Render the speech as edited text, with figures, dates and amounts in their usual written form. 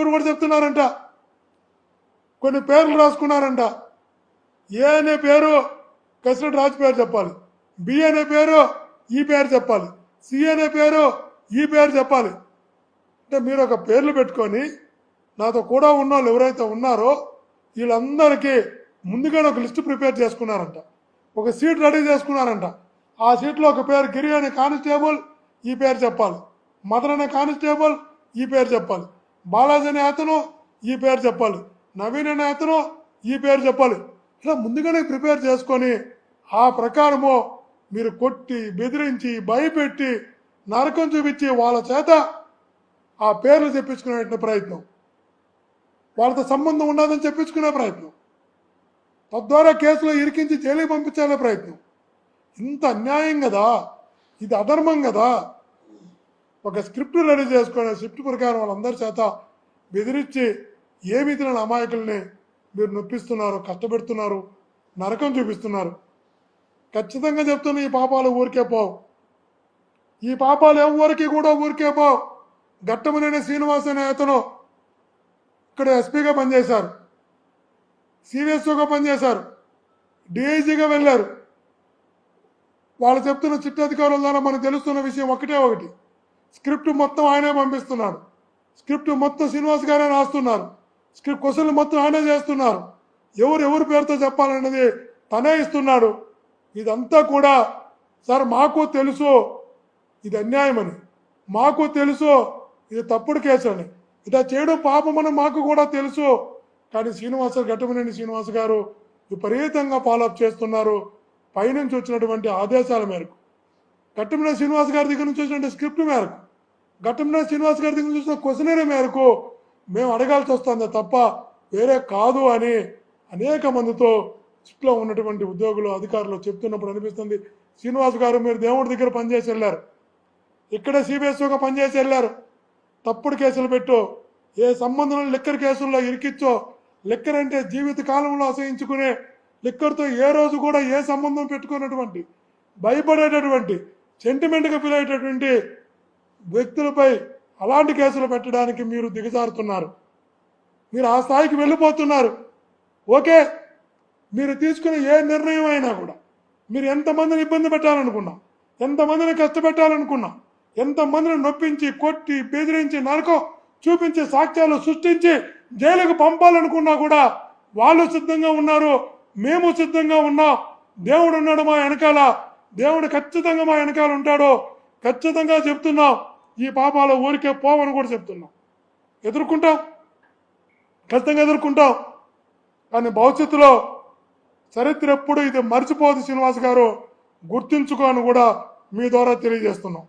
నలుగురు కూడా చెప్తున్నారంట, కొన్ని పేర్లు రాసుకున్నారంట. ఏ అనే పేరు కసిరెడ్డి రాజు పేరు చెప్పాలి, బి అనే పేరు ఈ పేరు చెప్పాలి, సి అనే పేరు ఈ పేరు చెప్పాలి. అంటే మీరు ఒక పేర్లు పెట్టుకొని నాతో కూడా ఉన్న వాళ్ళు ఎవరైతే ఉన్నారో వీళ్ళందరికీ ముందుగానే ఒక లిస్టు ప్రిపేర్ చేసుకున్నారంట, ఒక సీట్ రెడీ చేసుకున్నారంట. ఆ సీట్లో ఒక పేరు గిరి అనే కానిస్టేబుల్ ఈ పేరు చెప్పాలి, మదన్ అనే కానిస్టేబుల్ ఈ పేరు చెప్పాలి, బాలాజీ అనే అతను ఈ పేరు చెప్పాలి, నవీన్ అనే అతను ఈ పేరు చెప్పాలి. ఇట్లా ముందుగానే ప్రిపేర్ చేసుకొని ఆ ప్రకారము మీరు కొట్టి బెదిరించి భయపెట్టి నరకం చూపించి వాళ్ళ చేత ఆ పేర్లు చెప్పించుకునే ప్రయత్నం, వాళ్ళతో సంబంధం ఉన్నదని చెప్పించుకునే ప్రయత్నం, తద్వారా కేసులో ఇరికించి జైలుకి పంపించాలనే ప్రయత్నం. ఇంత అన్యాయం కదా, ఇది అధర్మం కదా. ఒక స్క్రిప్ట్ రెడీ చేసుకునే స్క్రిప్ట్ ప్రకారం వాళ్ళందరి చేత బెదిరించి ఏమి తిన అమాయకుల్ని మీరు నొప్పిస్తున్నారు, కష్టపెడుతున్నారు, నరకం చూపిస్తున్నారు. ఖచ్చితంగా చెప్తున్నా, ఈ పాపాలు ఊరికే పోవు, ఈ పాపాలు ఎవరికి కూడా ఊరికే పోవు. ఘట్టమనేని శ్రీనివాస్ అనే అతను ఇక్కడ ఎస్పీగా పనిచేశారు, సివిఎస్ఓగా పనిచేశారు, డిఐజీగా వెళ్ళారు. వాళ్ళు చెప్తున్న చిట్ట అధికారుల ద్వారా మనకు తెలుస్తున్న విషయం ఒకటి, స్క్రిప్ట్ మొత్తం ఆయనే పంపిస్తున్నాడు, స్క్రిప్ట్ మొత్తం శ్రీనివాస్ గారే రాస్తున్నారు, స్క్రిప్ట్ క్వశ్చన్లు మొత్తం ఆయనే చేస్తున్నారు, ఎవరి పేరుతో చెప్పాలన్నది తనే ఇస్తున్నాడు. ఇదంతా కూడా సార్ మాకు తెలుసు ఇది అన్యాయమని, మాకు తెలుసు ఇది తప్పుడు కేసు అని, ఇలా చేయడం పాపమని మాకు కూడా తెలుసు. కానీ ఘట్టమనేని శ్రీనివాస్ గారు విపరీతంగా ఫాలోఅప్ చేస్తున్నారు. పైనుంచి వచ్చినటువంటి ఆదేశాల మేరకు, ఘట్టమనేని శ్రీనివాస్ గారి దగ్గర నుంచి వచ్చిన స్క్రిప్ట్ మేరకు, ఘట్టమనేని శ్రీనివాస్ గారి దగ్గర నుంచి వచ్చిన క్వశ్చనరీ మేరకు మేము అడగాల్సి వస్తుంది తప్ప వేరే కాదు అని అనేక మందితో చుట్టూ ఉన్నటువంటి ఉద్యోగులు అధికారులు చెప్తున్నప్పుడు అనిపిస్తుంది. శ్రీనివాస్ గారు మీరు దేవుడి దగ్గర పనిచేసి వెళ్ళారు, ఇక్కడే సిబిఎస్ఓగా పనిచేసి వెళ్ళారు, తప్పుడు కేసులు పెట్టు, ఏ సంబంధం లిక్కర్ కేసుల్లో ఇరికిచ్చో, లిక్కర్ అంటే జీవిత కాలంలో అసహించుకునే లిక్కర్తో ఏ రోజు కూడా ఏ సంబంధం పెట్టుకున్నటువంటి భయపడేటటువంటి సెంటిమెంట్గా ఫీల్ అయ్యేటటువంటి వ్యక్తులపై అలాంటి కేసులు పెట్టడానికి మీరు దిగజారుతున్నారు, మీరు ఆ స్థాయికి వెళ్ళిపోతున్నారు. ఓకే, మీరు తీసుకునే ఏ నిర్ణయం అయినా కూడా మీరు ఎంతమందిని ఇబ్బంది పెట్టాలనుకున్నా, ఎంతమందిని కష్టపెట్టాలనుకున్నా, ఎంతమందిని నొప్పించి కొట్టి బెదిరించి నరకం చూపించి సాక్ష్యాలు సృష్టించి జైలుకు పంపాలనుకున్నా కూడా వాళ్ళు సిద్ధంగా ఉన్నారు, మేము సిద్ధంగా ఉన్నాం. దేవుడు ఉన్నాడు మా వెనకాల, దేవుడు ఖచ్చితంగా మా వెనకాల ఉంటాడు. ఖచ్చితంగా చెప్తున్నాం, ఈ పాపాల ఊరికే పోవని కూడా చెప్తున్నాం. ఎదుర్కొంటాం, ఖచ్చితంగా ఎదుర్కొంటాం. కానీ భవిష్యత్తులో చరిత్ర ఎప్పుడు ఇది మర్చిపోదు శ్రీనివాస్ గారు, గుర్తుంచుకోని కూడా మీ ద్వారా తెలియజేస్తున్నాం.